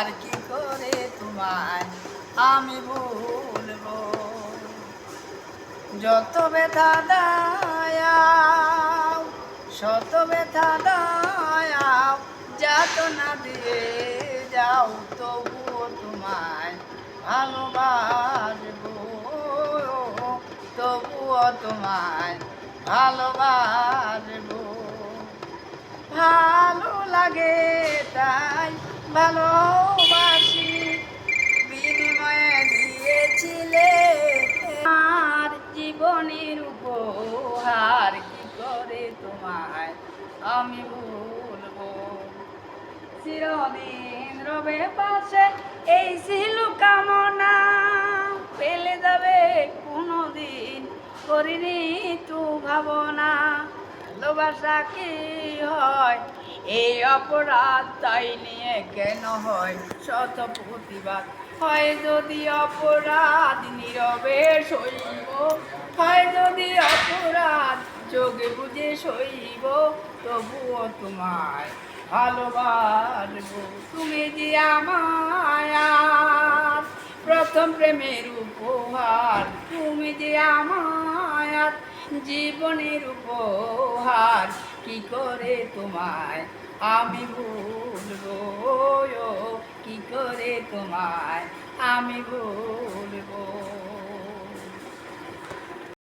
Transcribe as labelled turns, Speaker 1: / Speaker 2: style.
Speaker 1: আর কি করে তোমায় আমি ভুলবো। যত ব্যথা দায়াও, শত ব্যথা দায়াও, যাতনা দিয়ে যাও, তবুও তোমায় ভালোবাসবো, তবুও তোমায় ভালোবাসবো। ভালো লাগে তাই ভালোবাসি, বিনিময়ে দিয়েছিলে আর জীবনের উপহার, কি করে তোমায় আমি ভুলবো। চিরদিন রবে পাশে এই ছিল কামনা, পেলে যাবে কোনোদিন করিনি তো ভাবনা। ভালোবাসা কি হয় এই অপরাধ, তাই নিয়ে কেন হয় শত প্রতিবাদ। হয় যদি অপরাধ নীরবে সইব, হয় যদি অপরাধ চোখে বুঝে সইব, তবুও তোমায় ভালোবাসবো। তুমি যে আমায় প্রথম প্রেমের উপহার, তুমি যে আমায় জীবনের উপহার, কি করে তোমায় আমি ভুলবো, কি করে তোমায় আমি ভুলবো।